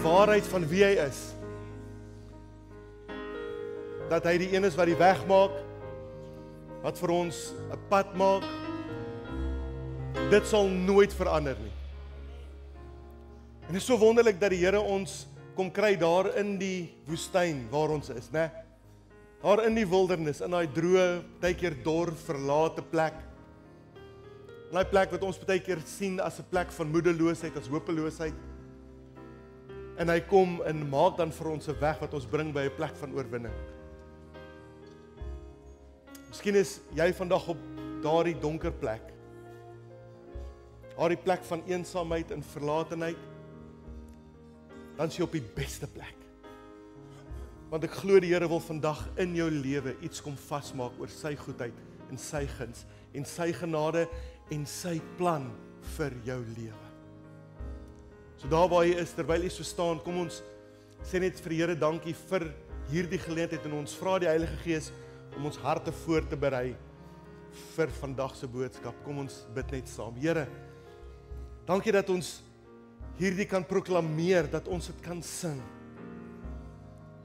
waarheid van wie hy is. Dat hy die een is wat die weg maak, wat vir ons 'n pad maak. Dit sal nooit verander nie. En dit is so wonderlik dat die Here ons kom kry daar in die woestyn waar ons is, né? Daar in die wildernis, in daai droë, baie keer dor, verlate plek. In daai plek wat ons baie keer sien as 'n plek van moedeloosheid, as hopeloosheid. En hy kom en maak dan vir ons 'n weg wat ons bring by 'n plek van oorwinning. Miskien is jy vandag op daardie donker plek. Daardie plek van eensaamheid en verlatenheid. Dan is jy op die beste plek. Want ek glo die Here wil vandag in jou lewe iets kom vasmaak oor sy goedheid en sy guns en sy genade en sy plan vir jou lewe. So daar waar jy is, terwyl jy so staan, kom ons sê net vir die Here dankie vir hierdie geleentheid en ons vra die Heilige Gees om ons harte voor te berei vir vandag se boodskap. Kom ons bid net saam. Here, dankie dat ons hierdie kan proklameer, dat ons dit kan sing.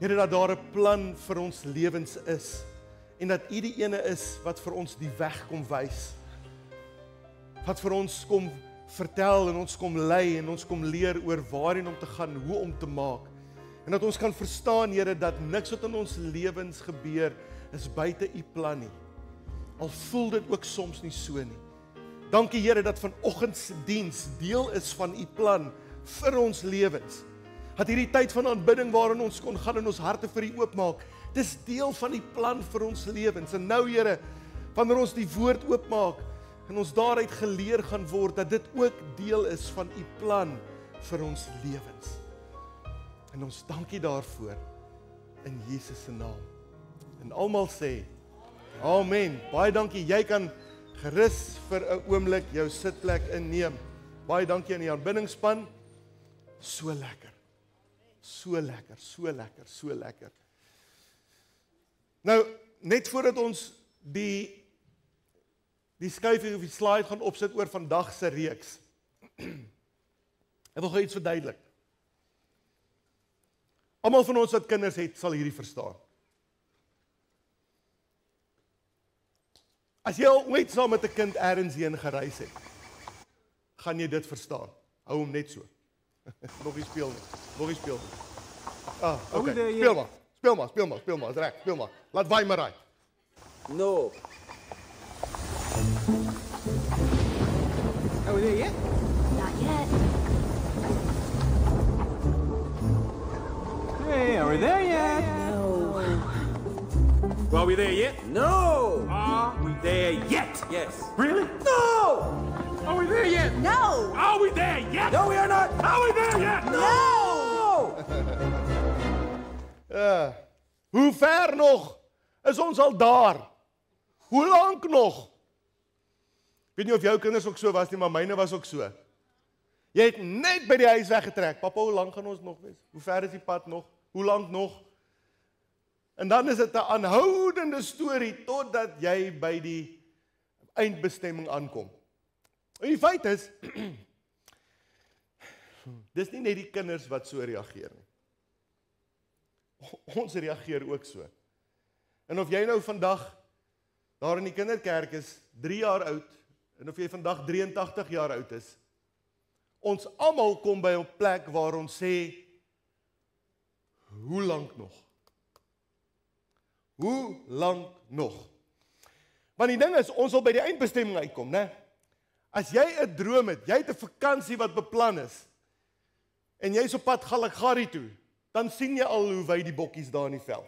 Here, dat daar 'n plan vir ons lewens is en dat U die ene is wat vir ons die weg kom wys. Wat vir ons kom vertel en ons kom lei en ons kom leer oor waarheen om te gaan, hoe om te maak. En dat ons kan verstaan, Here, dat niks wat in ons lewens gebeur is buite U plan nie. Al voel dit ook soms nie so nie. Dankie Here dat vanoggend se diens deel is van U plan vir ons lewens. Dat hierdie tyd van aanbidding waarin ons kon gaan en ons harte vir U oopmaak, dis deel van U plan vir ons lewens. En nou Here, wanneer ons die woord oopmaak en ons daaruit geleer gaan word dat dit ook deel is van U plan vir ons lewens. En ons dankie daarvoor in Jesus se naam. En almal sê amen. Baie dankie. Jy kan gerus vir 'n oomblik jou sitplek inneem. Baie dankie aan die aanbiddingspan. So lekker. So lekker, so lekker, so lekker. Nou, net voordat ons die skuifie of die slide gaan opsit oor vandag se reeks. Ek wil gou iets verduidelik. Almal van ons wat kinders het, sal hierdie verstaan. As jy al ooit saam met 'n kind ergens heen gereis het, gaan jy dit verstaan. Hou hom net so. Nog nie speel nie. Nog nie speel nie. Ah, okay. Speel maar. Speel maar, speel maar, speel maar. Is reg, speel maar. Laat waai maar raai. No. Are we there yet? Not yet. Hey, are we there yet? No. Are we there yet? No. Are we there yet? Yes. Really? No. Are we there yet? No! Are we there yet? No, we are not. Are we there yet? No. Hoe ver nog is ons al daar? Hoe lank nog? Ek weet nie of jou kinders ook so was nie, maar myne was ook so. Jy het net by die huis weggetrek. Papa, hoe lank gaan ons nog wees? Hoe ver is die pad nog? Hoe lank nog? En dan is dit 'n aanhoudende storie totdat jy by die eindbestemming aankom. En die feit is, dis nie net die kinders wat so reageer nie. Ons reageer ook so. En of jy nou vandag daar in die kinderkerk is, 3 jaar oud, en of jy vandag 83 jaar oud is, ons almal kom by 'n plek waar ons sê, hoe lank nog? Hoe lank nog? Want die ding is, ons wil by die eindbestemming uitkom, né? As jy 'n droom het, jy het 'n vakansie wat beplan is, en jy's op pad Galagari toe, dan sien jy al hoe wyd die bokkies daar in die veld.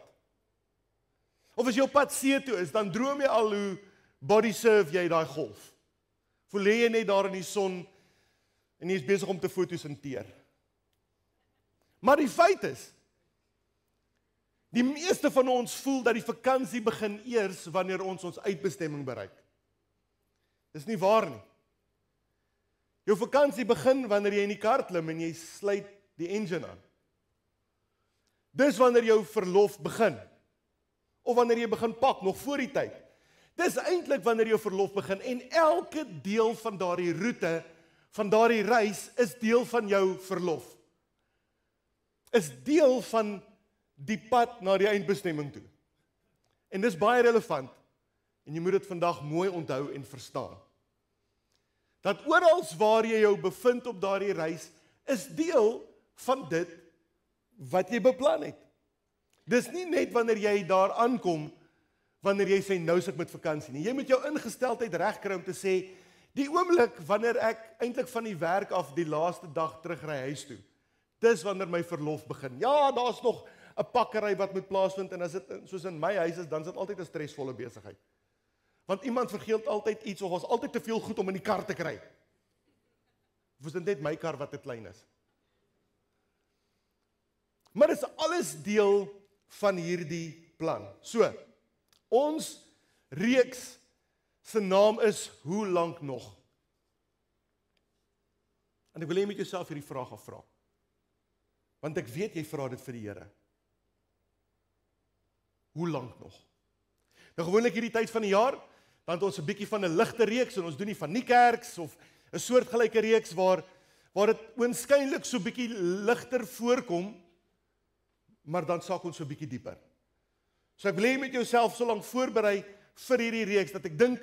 Of as jy op pad see toe is, dan droom jy al hoe body surf jy daai golf. Voel jy net daar in die son, en jy is besig om te fotosinteer. Maar die feit is, die meeste van ons voel dat die vakansie begin eers wanneer ons uitbestemming bereik. Dis nie waar nie. Jou vakansie begin wanneer jy in die kar klim en jy sluit die engine aan. Dis wanneer jou verlof begin. Of wanneer jy begin pak, nog voor die tyd. Dis eintlik wanneer jou verlof begin en elke deel van daardie roete, van daardie reis, is deel van jou verlof. is deel van die pad na die eindbestemming toe. En dis baie relevant, en jy moet dit vandag mooi onthou en verstaan. Dat oral waar jy jou bevind op daardie reis, is deel van dit wat jy beplan het. Dis nie net wanneer jy daar aankom, wanneer jy sê nou is ek met vakansie nie. Jy moet jou ingesteldheid regkry om te sê, die oomblik wanneer ek eintlik van die werk af die laaste dag terugry huis toe, dis wanneer my verlof begin. Ja, daar's nog 'n pakkery wat moet plaasvind, en as dit soos in my huis is, dan is dit altyd 'n stresvolle besigheid. Want iemand vergeet altyd iets, of ons altyd te veel goed om in die kar te kry. Of is dit net my kar wat te klein is? Maar dit is alles deel van hierdie plan. So, ons reeks se naam is Hoe lank nog? En ek wil hê jy met jouself hierdie vraag afvra. Want ek weet jy vra dit vir die Here. Hoe lank nog? Nou gewoonlik hierdie tyd van die jaar, dan het ons 'n bietjie van 'n ligte reeks, en ons doen nie van nie kerks of 'n soortgelyke reeks waar dit oënskynlik so bietjie ligter voorkom, maar dan saak ons so bietjie dieper. So ek wil hê met jouself so lank voorberei vir hierdie reeks, dat ek dink,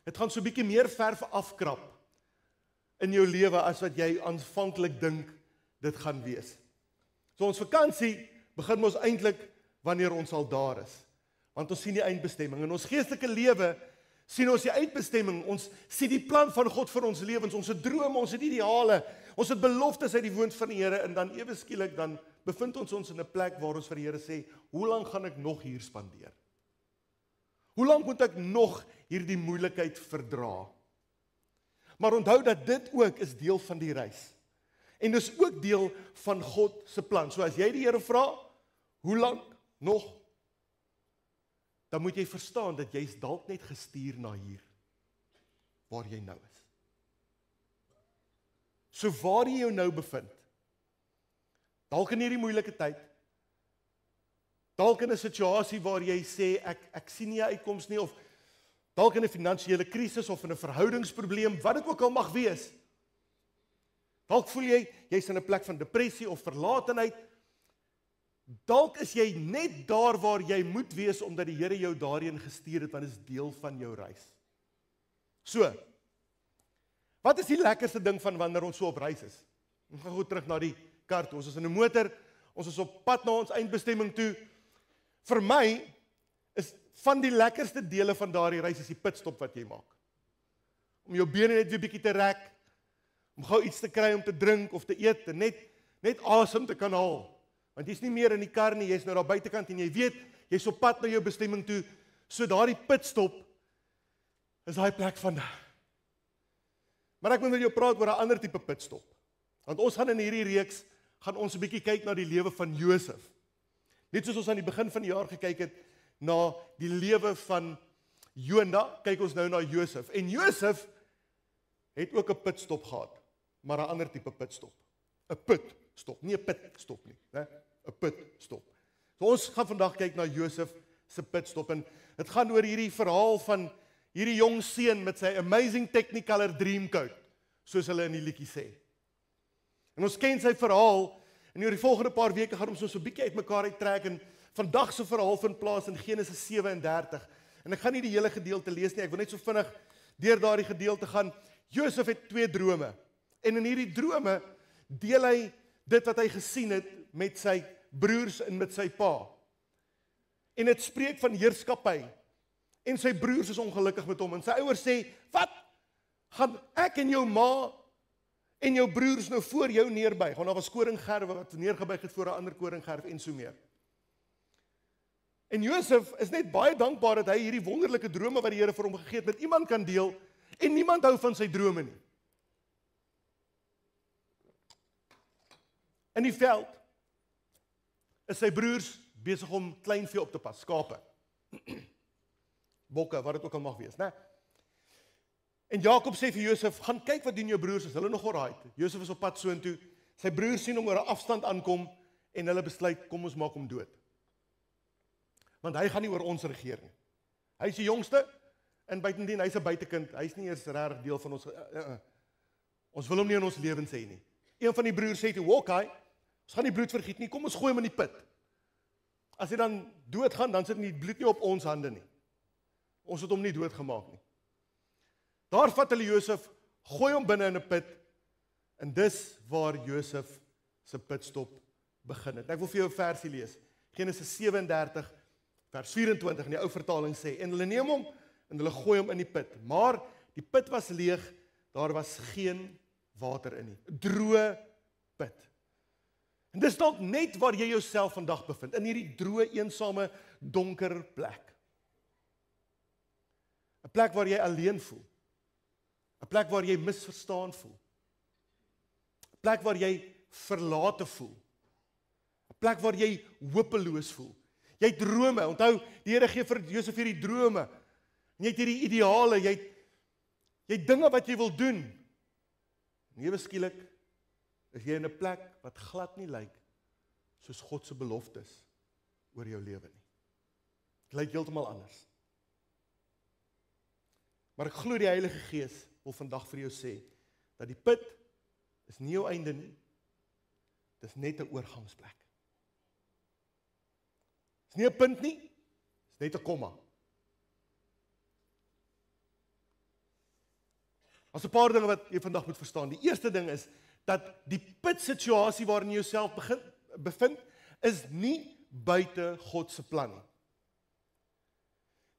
dit gaan so bietjie meer verf afkrap in jou lewe as wat jy aanvanklik dink dit gaan wees. So ons vakansie begin ons eintlik wanneer ons al daar is. Want ons sien die eindbestemming. In ons geestelike lewe sien ons die uitbestemming. Ons sien die plan van God vir ons lewens. Ons het drome, ons het ideale, ons het beloftes uit die woord van die Here, en dan ewe skielik dan bevind ons in 'n plek waar ons vir die Here sê, hoe lank gaan ek nog hier spandeer? Hoe lank moet ek nog hierdie moeilikheid verdra? Maar onthou dat dit ook is deel van die reis. En dis ook deel van God se plan. So as jy die Here vra, hoe lank nog? Dan moet jy verstaan dat jy's dalk net gestuur na hier, waar jy nou is. So waar jy jou nou bevind, dalk in hierdie moeilike tyd, dalk in 'n situasie waar jy sê, ek sien nie 'n uitkoms nie, of dalk in 'n finansiële krisis, of in 'n verhoudingsprobleem, wat dit ook al mag wees. Dalk voel jy's in 'n plek van depressie of verlatenheid. Dalk is jy net daar waar jy moet wees, omdat die Here jou daarheen gestuur het, want dit is deel van jou reis. So, wat is die lekkerste ding van wanneer ons so op reis is? Ons gaan goed terug na die kar toe. Ons is in 'n motor, ons is op pad na ons eindbestemming toe. Vir my is van die lekkerste dele van daardie reis is die pitstop wat jy maak. Om jou bene net weer bietjie te rek, om gou iets te kry om te drink of te eet, en net asem te kan haal. Want jy's nie meer in die kar nie, jy's nou daar buitekant, en jy weet, jy's op pad na jou bestemming toe. So daardie pitstop is daai plek van. Maar ek wil met jou praat oor 'n ander tipe pitstop. Want ons gaan in hierdie reeks, gaan ons 'n bietjie kyk na die lewe van Josef. Net soos ons aan die begin van die jaar gekyk het na die lewe van Jona, kyk ons nou na Josef. En Josef het ook 'n pitstop gehad, maar 'n ander tipe pitstop. 'n pitstop, nie 'n pitstop nie, né? 'n pitstop. So ons gaan vandag kyk na Josef se pitstop, en dit gaan oor hierdie verhaal van hierdie jong seun met sy amazing Technicolor Dreamcoat, soos hulle in die liedjie sê. En ons ken sy verhaal, en oor die volgende paar weke gaan ons so 'n bietjie uitmekaar uittrek, en vandag se verhaal vind plaas in Genesis 37. En ek gaan nie die hele gedeelte lees nie, ek wil net so vinnig deur daardie gedeelte gaan. Josef het 2 drome, en in hierdie drome deel hy dit wat hy gesien het met sy broers en met sy pa. En dit spreek van heerskappy, en sy broers is ongelukkig met hom, en sy ouers sê, wat? Gaan ek en jou ma en jou broers nou voor jou neerbuig? Want daar was koringgerwe wat neergebuig het voor 'n ander koringgerf en so meer. En Josef is net baie dankbaar dat hy hierdie wonderlike drome wat die Here vir hom gegee het met iemand kan deel, en niemand hou van sy drome nie. In die veld is sy broers besig om kleinvee op te pas, skape, bokke, wat dit ook al mag wees, né? En Jakob sê vir Josef, gaan kyk wat doen jou broers, is hulle nog alright? Josef is op pad soontoe, sy broers sien hom oor 'n afstand aankom, en hulle besluit, kom ons maak hom dood. Want hy gaan nie oor ons regeer nie. Hy is die jongste, en buitendien, hy is 'n buitekind, hy is nie eers regtig deel van ons, ons wil hom nie in ons lewens hê nie. Een van die broers sê toe, Hawkeye, Ons gaan nie bloed vergiet nie, kom ons gooi hom in die put. As hy dan doodgaan, dan sit die bloed nie op ons hande nie. Ons het hom nie doodgemaak nie. Daar vat hulle Josef, gooi hom binne in 'n put, en dis waar Josef se pitstop begin het. Ek wil vir jou 'n versie lees. Genesis 37 vers 24 in die ou vertaling sê, en hulle neem hom en hulle gooi hom in die put. Maar die put was leeg, daar was geen water in nie. 'n Droë put. En dis dalk net waar jy jouself vandag bevind, in hierdie droë, eensame, donker plek. 'n Plek waar jy alleen voel. 'n Plek waar jy misverstaan voel. 'n Plek waar jy verlate voel. 'n Plek waar jy hopeloos voel. Jy het drome, onthou, die Here gee vir Josef hierdie drome. En jy het hierdie ideale, jy het dinge wat jy wil doen. En ewe skielik is jy in 'n plek wat glad nie lyk soos God se beloftes oor jou lewe nie. Dit lyk heeltemal anders. Maar ek glo die Heilige Gees wil vandag vir jou sê, dat die put is nie jou einde nie, dit is net 'n oorgangsplek. Dit is nie 'n punt nie, dit is net 'n komma. As 'n paar dinge wat jy vandag moet verstaan. Die eerste ding is, dat die put-situasie waarin jy jouself bevind, is nie buite God se plan nie.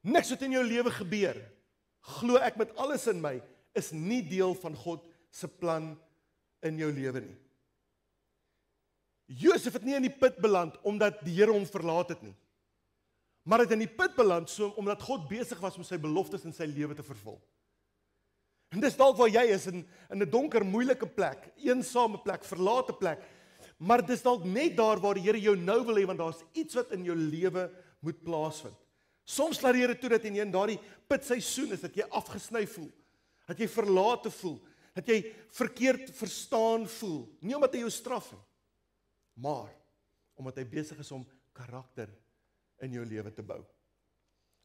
Niks wat in jou lewe gebeur, glo ek met alles in my, is nie deel van God se plan in jou lewe nie. Josef het nie in die put beland, omdat die Here hom verlaat het nie. Maar het in die put beland, omdat God besig was om sy beloftes in sy lewe te vervul. En dis dalk waar jy is, in 'n donker, moeilike plek, eensame plek, verlate plek, maar dis dalk net daar waar die Here jou nou wil hê, want daar's iets wat in jou lewe moet plaasvind. Soms laat die Here toe dat jy in daardie putseisoen is, dat jy afgesny voel, dat jy verlate voel, dat jy verkeerd verstaan voel, nie omdat hy jou straf nie, maar omdat hy besig is om karakter in jou lewe te bou.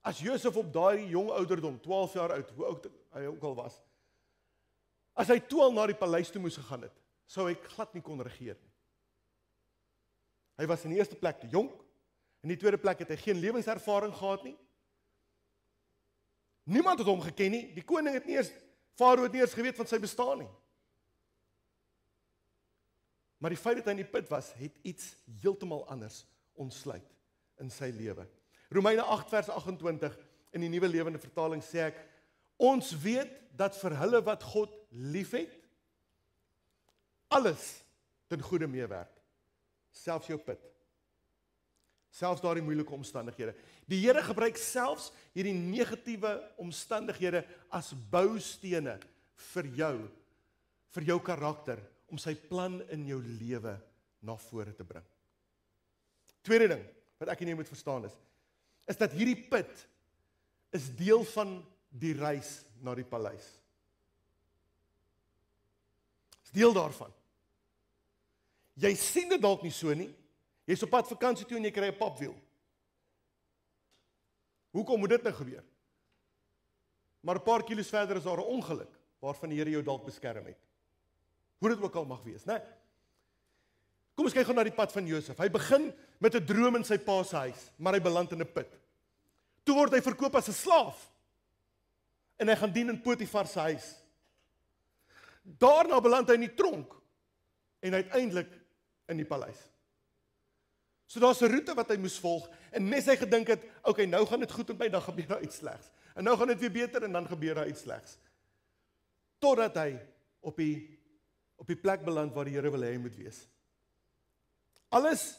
As Josef op daardie jong ouderdom, 12 jaar oud, hoe oud hy ook al was, as hy toe al na die paleis toe moes gegaan het, sou hy glad nie kon regeer nie. Hy was in die eerste plek te jonk, in die tweede plek het hy geen lewenservaring gehad nie. Niemand het hom geken nie, die koning het nie eers, Farao het nie eers geweet van sy bestaan nie. Maar die feit dat hy in die put was, het iets heeltemal anders ontsluit in sy lewe. Romeine 8 vers 28 in die Nuwe Lewende Vertaling sê ek, ons weet dat vir hulle wat God liefhet, alles ten goeie meewerk. Selfs jou put. Selfs daardie moeilike omstandighede. Die Here gebruik selfs hierdie negatiewe omstandighede as boustene vir jou karakter, om sy plan in jou lewe na vore te bring. Tweede ding wat ek en jy moet verstaan is dat hierdie put is deel van die reis na die paleis. Is deel daarvan. Jy sien dit dalk nie so nie. Jy's op pad vakansie toe en jy kry 'n papwiel. Hoekom moet dit nou gebeur? Maar 'n paar kilos verder is daar 'n ongeluk waarvan die Here jou dalk beskerm het. Hoe dit ook al mag wees, né? Kom ons kyk gou na die pad van Josef. Hy begin met 'n droom in sy pa se huis, maar hy beland in 'n put. Toe word hy verkoop as 'n slaaf. En hy gaan dien in Potifar se huis. Daarna beland hy in die tronk en uiteindelik in die paleis. So daar's 'n roete wat hy moes volg en nes hy gedink het, okay, nou gaan dit goed met my, dan gebeur daar iets slegs. En nou gaan dit weer beter en dan gebeur daar iets slegs. Totdat hy op die plek beland waar die Here wil hê hy moet wees. Alles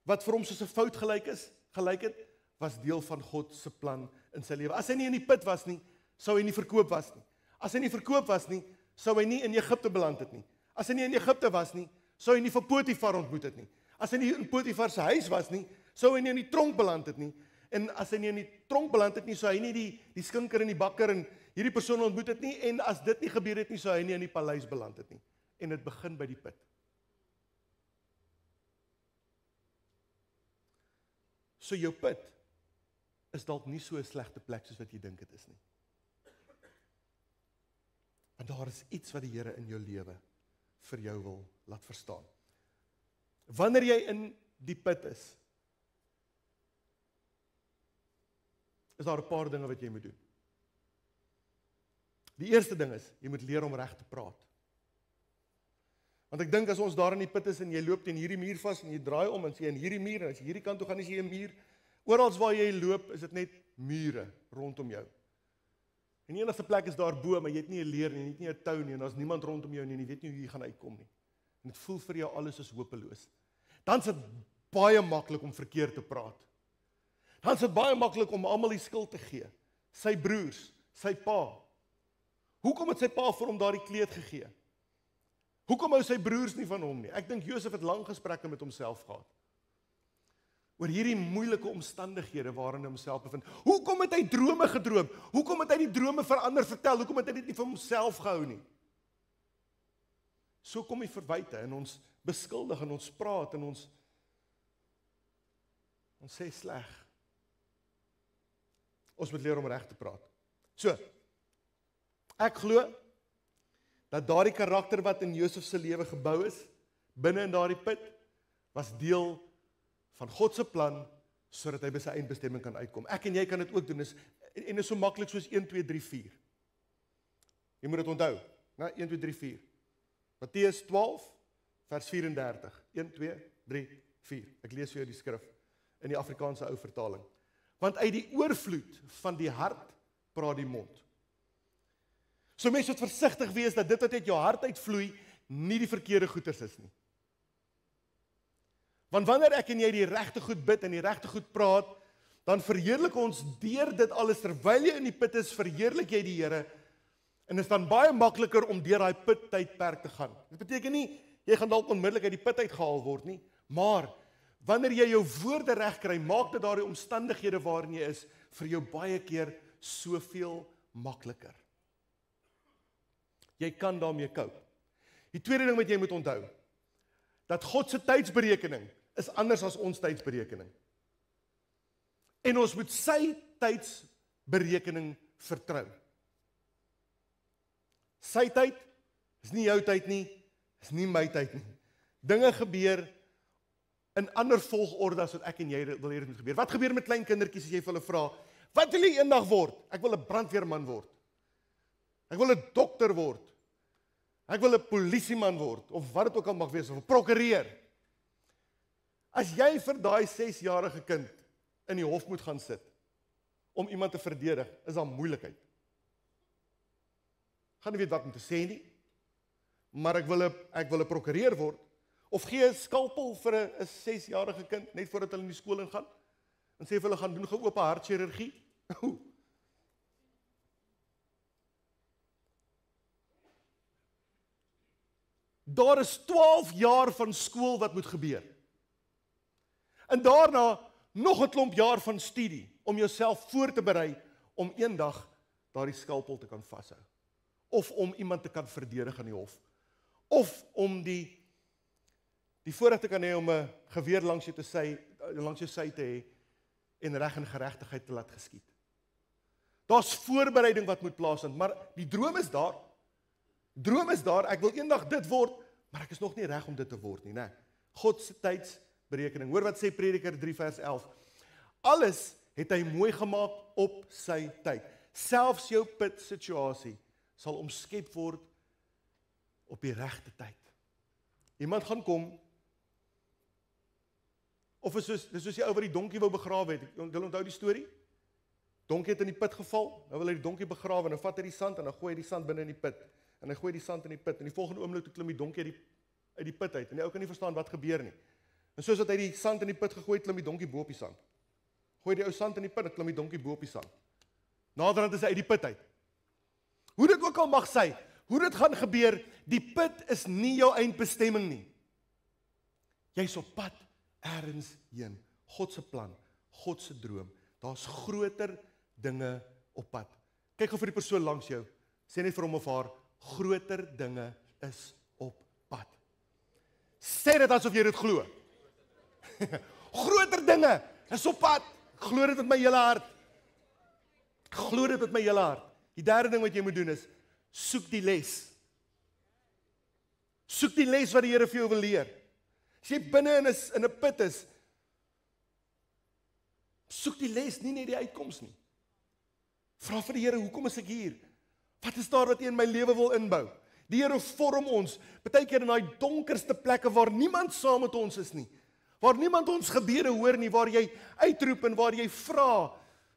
wat vir hom soos 'n fout gelyk het, was deel van God se plan in sy lewe. As hy nie in die put was nie, sou hy nie verkoop was nie. As hy nie verkoop was nie, sou hy nie in Egipte beland het nie. As hy nie in Egipte was nie, sou hy nie vir Potifar ontmoet het nie. As hy nie in Potifar se huis was nie, sou hy nie in die tronk beland het nie. En as hy nie in die tronk beland het nie, sou hy nie die skinker en die bakker en hierdie persoon ontmoet het nie. En as dit nie gebeur het nie, sou hy nie in die paleis beland het nie. En dit begin by die put. So jou put is dalk nie so 'n slegte plek soos wat jy dink dit is nie. Want daar is iets wat die Here in jou lewe vir jou wil laat verstaan. Wanneer jy in die put is daar 'n paar dinge wat jy moet doen. Die eerste ding is, jy moet leer om reg te praat. Want ek dink as ons daar in die put is en jy loop teen hierdie muur vas en jy draai om en jy in hierdie muur en as jy hierdie kant toe gaan is jy 'n muur, oral waar jy loop is dit net mure rondom jou. En die enigste plek is daar bo, maar jy het nie 'n leer nie, jy het nie 'n tou nie en daar's niemand rondom jou nie en jy weet nie hoe jy gaan uitkom nie. En dit voel vir jou alles is hopeloos. Dan is dit baie maklik om verkeerd te praat. Dan is dit baie maklik om almal die skuld te gee. Sy broers, sy pa. Hoekom het sy pa vir hom daardie kleed gegee? Hoekom hou sy broers nie van hom nie? Ek dink Josef het lang gesprekke met homself gehad. Oor hierdie moeilike omstandighede waarin hy homself bevind. Hoekom het hy drome gedroom? Hoekom het hy die drome vir ander vertel? Hoekom het hy dit nie vir homself gehou nie? So kom die verwyte en ons beskuldig en ons praat en ons sê sleg. Ons moet leer om reg te praat. So, ek glo dat daardie karakter wat in Josef se lewe gebou is, binne in daardie put, was deel van God se plan, sodat hy by sy eindbestemming kan uitkom. Ek en jy kan dit ook doen, en is so maklik soos 1, 2, 3, 4. Jy moet dit onthou, 1, 2, 3, 4. Matteus 12, vers 34, 1, 2, 3, 4. Ek lees vir jou die skrif, in die Afrikaanse ou vertaling. Want uit die oorvloed van die hart praat die mond. So mense moet versigtig wees dat dit wat uit jou hart uitvloei nie die verkeerde goeders is nie. Want wanneer ek en jy die regte goed bid en die regte goed praat, dan verheerlik ons deur dit alles terwyl jy in die put is, verheerlik jy die Here en is dan baie makliker om deur daai put tydperk te gaan. Dit beteken nie jy gaan dalk onmiddellik uit die put uitgehaal word nie, maar wanneer jy jou woorde reg kry, maak dit daardie omstandighede waarin jy is vir jou baie keer soveel makliker. Jy kan daarmee cope. Die tweede ding wat jy moet onthou, dat God se tydsberekening is anders as ons tydsberekening. En ons moet sy tydsberekening vertrou. Sy tyd is nie jou tyd nie, is nie my tyd nie. Dinge gebeur in ander volgorde as wat ek en jy wil hê dit moet gebeur. Wat gebeur met klein kindertjies as jy vir hulle vra, wat wil jy eendag word? Ek wil 'n brandweerman word. Ek wil 'n dokter word. Ek wil 'n polisieman word, of wat dit ook al mag wees, of 'n prokureur. As jy vir daai 6-jarige kind in die hof moet gaan sit, om iemand te verdedig, is daar moeilikheid. Gaan nie weet wat om te sê nie, maar ek wil 'n prokureur word, of gee 'n skalpel vir 'n 6-jarige kind, net voordat hulle in die skool ingaan, en sê vir hulle gaan doen geope hartchirurgie. Daar is 12 jaar van skool wat moet gebeur. En daarna nog 'n klomp jaar van studie om jouself voor te berei om eendag daardie skalpel te kan vashou. Of om iemand te kan verdedig in die hof. Of om die voorreg te kan hê om 'n geweer langs jou sy te hê en reg en geregtigheid te laat geskied. Daar's voorbereiding wat moet plaasvind, maar die droom is daar. Droom is daar, ek wil eendag dit word, maar ek is nog nie reg om dit te word nie, né? God se tydsberekening. Hoor wat sê Prediker 3 vers 11. Alles het hy mooi gemaak op sy tyd. Selfs jou put situasie sal omskep word op die regte tyd. Iemand gaan kom, of is soos die ou wat die donkie wou begrawe het. Jy onthou die storie? Donkie het in die put geval, nou wil hy die donkie begrawe, en nou vat hy die sand en dan gooi hy die sand binne in die put. En hy gooi die sand in die put, en die volgende oomblik toe klim die donkie uit die put uit, en die ou kan nie verstaan wat gebeur nie. En soos dat hy die sand in die put gegooi het, klim die donkie bo op die sand. Gooi die ou sand in die put, en klim die donkie bo op die sand. Naderhand is hy uit die put uit. Hoe dit ook al mag sy, hoe dit gaan gebeur, die put is nie jou eindbestemming nie. Jy's op pad ergens heen. God se plan, God se droom. Daar's groter dinge op pad. Kyk gou vir die persoon langs jou. Sê net vir hom of haar, groter dinge is op pad. Sê dit asof jy dit glo. Groter dinge is op pad. Glo dit met my hele hart. Glo dit met my hele hart. Die derde ding wat jy moet doen is, soek die les. Soek die les wat die Here vir jou wil leer. As jy binne in 'n put is, soek die les, nie net die uitkoms nie. Vra vir die Here, hoekom is ek hier? Wat is daar wat U in my lewe wil inbou? Die Here vorm ons, baie keer in daai donkerste plekke waar niemand saam met ons is nie. Waar niemand ons gebede hoor nie, waar jy uitroep en waar jy vra,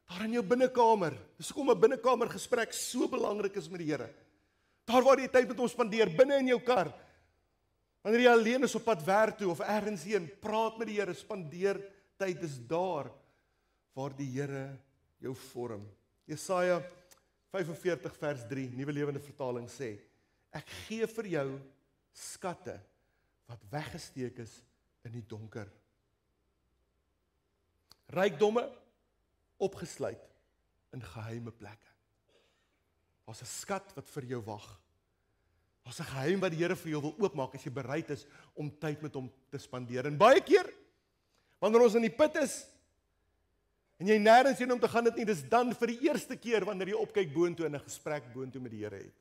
daar in jou binnekamer. Dis hoekom 'n binnekamer gesprek so belangrik is met die Here. Daar waar jy tyd met hom spandeer, binne in jou kar. Wanneer jy alleen is op pad werk toe of ergens heen, praat met die Here, spandeer tyd, is daar waar die Here jou vorm. Jesaja 45 vers 3, Nuwe Lewende Vertaling sê, ek gee vir jou skatte wat weggesteek is in die donker. Rykdomme opgesluit in geheime plekke. Daar's 'n skat wat vir jou wag. Daar's 'n geheim wat die Here vir jou wil oopmaak as jy bereid is om tyd met hom te spandeer. En baie keer, wanneer ons in die put is, en jy nêrens heen om te gaan dit nie, dis dan vir die eerste keer wanneer jy opkyk boontoe en 'n gesprek boontoe met die Here het.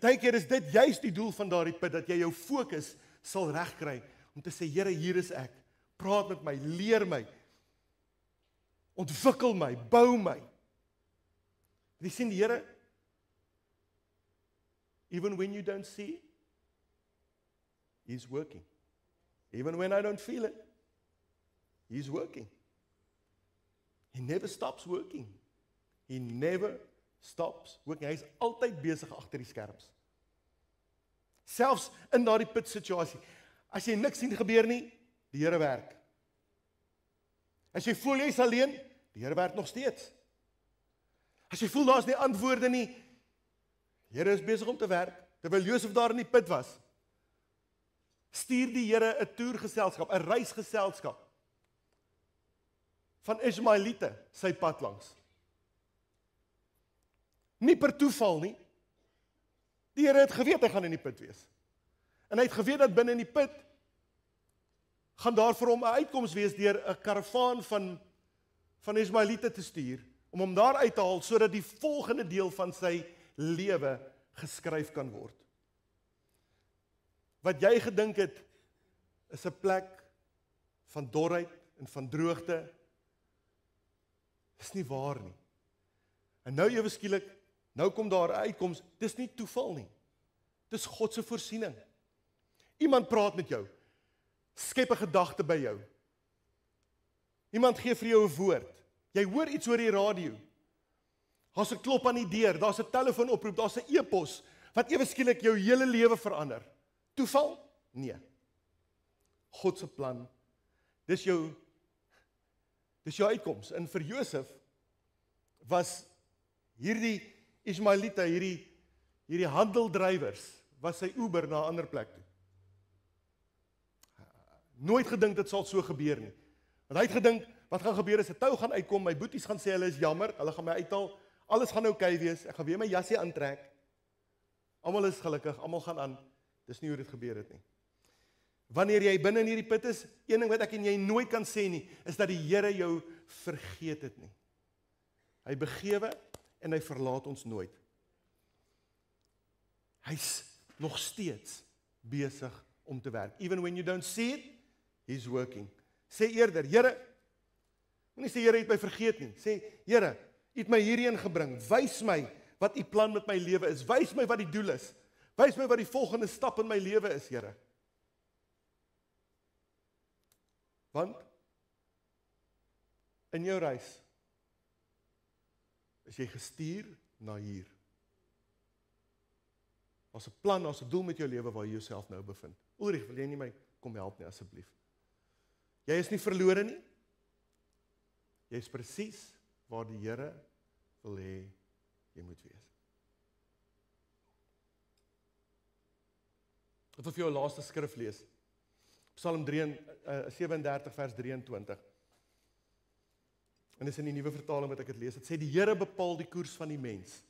Baie keer is dit juist die doel van daardie put, dat jy jou fokus sal regkry om te sê, Here, hier is ek. Praat met my, leer my, ontwikkel my, bou my. Jy sien die Here, even when you don't see, He's working. Even when I don't feel it, He's working. He never stops working. He never stops working. Hy is altyd besig agter die skerms. Selfs in daardie put situasie. As jy niks sien gebeur nie, die Here werk. As jy voel jy is alleen, die Here werk nog steeds. As jy voel daar's nie antwoorde nie, die Here is besig om te werk. Terwyl Josef daar in die put was, stuur die Here 'n toergeselskap, 'n reisgeselskap van Ismaeliete sy pad langs. Nie per toeval nie. Die Here het geweet hy gaan in die put wees. En hy het geweet dat binne in die put gaan daar vir hom 'n uitkoms wees deur 'n karavaan van Ismaeliete te stuur om hom daar uit te haal sodat die volgende deel van sy lewe geskryf kan word. Wat jy gedink het is 'n plek van dorheid en van droogte, is nie waar nie. En nou ewe skielik, nou kom daar 'n uitkoms, dis nie toeval nie. Dis God se voorsiening. Iemand praat met jou, skep 'n gedagte by jou. Iemand gee vir jou 'n woord. Jy hoor iets oor die radio. Daar's 'n klop aan die deur, daar's 'n telefoonoproep, daar's 'n e-pos wat ewe skielik jou hele lewe verander. Toeval? Nee. God se plan. Dis jou uitkoms. En vir Josef was hierdie Ismaeliete, hierdie handeldrywers, was sy Uber na 'n ander plek toe. Nooit gedink dit sal so gebeur nie. Want hy het gedink, wat gaan gebeur is 'n tou gaan uitkom, my boeties gaan sê hulle is jammer, hulle gaan my uithaal, alles gaan oukei wees, ek gaan weer my jasie aantrek. Almal is gelukkig, almal gaan aan. Dis nie hoe dit gebeur het nie. Wanneer jy binne in hierdie put is, een ding wat ek en jy nooit kan sê nie, is dat die Here jou vergeet het nie. Hy begewe en hy verlaat ons nooit. Hy's nog steeds besig om te werk. Even when you don't see it, he's working. Sê eerder, Here, moenie sê Here het my vergeet nie. Sê, Here, U het my hierheen gebring. Wys my wat U plan met my lewe is. Wys my wat die doel is. Wys my wat die volgende stap in my lewe is, Here. Want in jou reis is jy gestuur na hier. Daar's 'n plan, daar's 'n doel met jou lewe waar jy jouself nou bevind. Ulrich, wil jy nie my kom help nie asseblief? Jy is nie verlore nie. Jy is presies waar die Here wil hê jy moet wees. Ek wil vir jou 'n laaste skrif lees. Psalm 37 vers 23. En dis in die nuwe vertaling wat ek dit lees. Dit sê die Here bepaal die koers van die mens,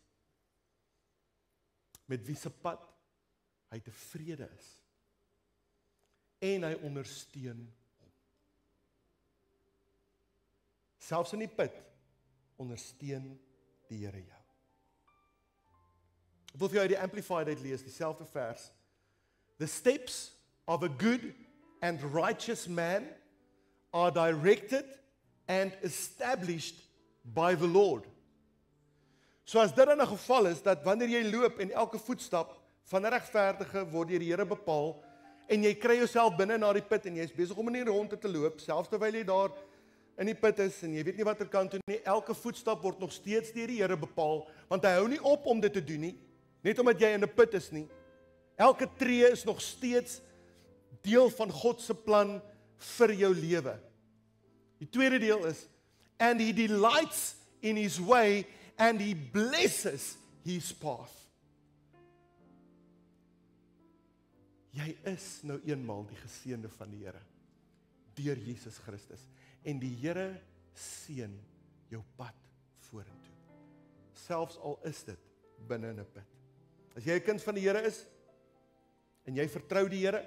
met wie se pad hy tevrede is. En hy ondersteun hom. Selfs in die put ondersteun die Here jou. Ek wil vir jou uit die Amplified uitlees, dieselfde vers The steps of a good and righteous man are directed and established by the Lord. So as dit dan 'n geval is, dat wanneer jy loop en elke voetstap van 'n regverdige word deur die Here bepaal, en jy kry jouself binne na die put en jy's besig om in die ronde te loop, selfs terwyl jy daar in die put is en jy weet nie watter kant toe nie, elke voetstap word nog steeds deur die Here bepaal, want hy hou nie op om dit te doen nie, net omdat jy in 'n put is nie. Elke tree is nog steeds deel van God se plan vir jou lewe. Die tweede deel is, and he delights in his way and he blesses his path. Jy is nou eenmaal die geseënde van die Here deur Jesus Christus en die Here seën jou pad vorentoe. Selfs al is dit binne in 'n put. As jy 'n kind van die Here is en jy vertrou die Here,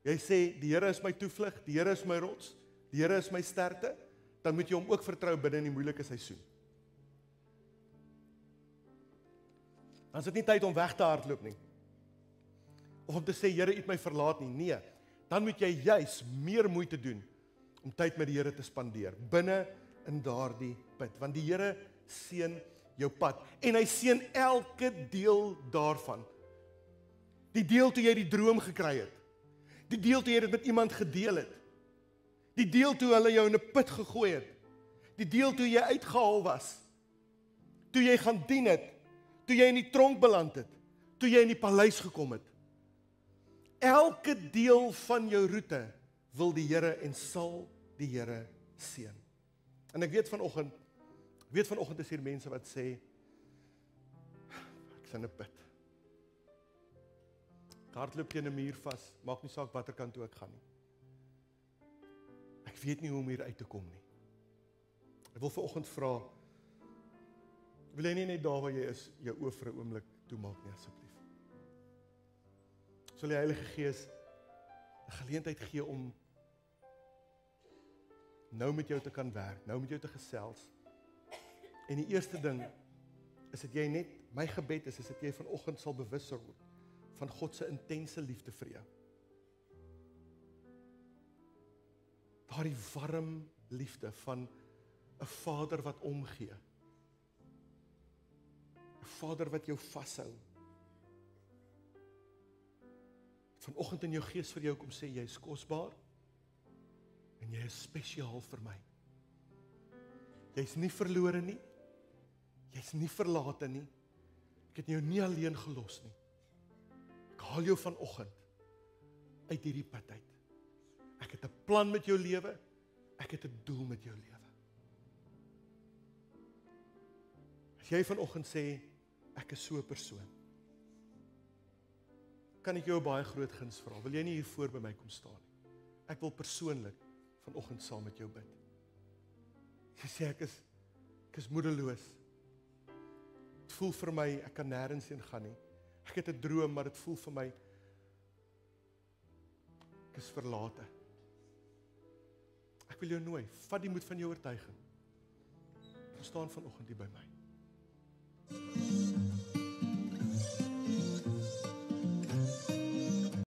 jy sê die Here is my toevlug, die Here is my rots, die Here is my sterkte, dan moet jy hom ook vertrou binne in die moeilike seisoen. Dan is dit nie tyd om weg te hardloop nie. Of om te sê, Here, U het my verlaat nie. Nee, dan moet jy juis meer moeite doen om tyd met die Here te spandeer, binne in daardie put. Want die Here seën jou pad. En hy seën elke deel daarvan. Die deel toe jy die droom gekry het. Die deel toe jy dit met iemand gedeel het. Die deel toe hulle jou in 'n put gegooi het. Die deel toe jy uitgehaal was. Toe jy gaan dien het. Toe jy in die tronk beland het. Toe jy in die paleis gekom het. Elke deel van jou roete wil die Here en sal die Here seën. En ek weet vanoggend is hier mense wat sê, ek's in 'n put. Ek hardloop teen 'n muur vas, maak nie saak watter kant toe ek gaan nie. Ek weet nie hoe om hier uit te kom nie. Ek wil vanoggend vra, wil jy nie net daar waar jy is, jou oë vir 'n oomblik toemaak nie asseblief. Sal die Heilige Gees 'n geleentheid gee om nou met jou te kan werk, nou met jou te gesels. En die eerste ding is dat jy net, my gebed is dat jy vanoggend sal bewus word van God se intense liefde vir jou. Daardie warm liefde van 'n Vader wat omgee. 'n Vader wat jou vashou. Vanoggend in jou gees vir jou kom sê, jy is kosbaar en jy is spesiaal vir my. Jy's nie verlore nie. Jy's nie verlate nie. Ek het jou nie alleen gelos nie. Ek haal jou vanoggend uit hierdie pad uit. Ek het 'n plan met jou lewe. Ek het 'n doel met jou lewe. As jy vanoggend sê, ek is so 'n persoon, kan ek jou 'n baie groot guns vra. Wil jy nie hier voor by my kom staan nie? Ek wil persoonlik vanoggend saam met jou bid. Jy sê ek is moedeloos. Dit voel vir my ek kan nêrens heen gaan nie. Ek het 'n droom, maar dit voel vir my ek is verlate. Ek wil jou nooi, vat die moed van jou oortuiging. Kom staan vanoggend hier by my.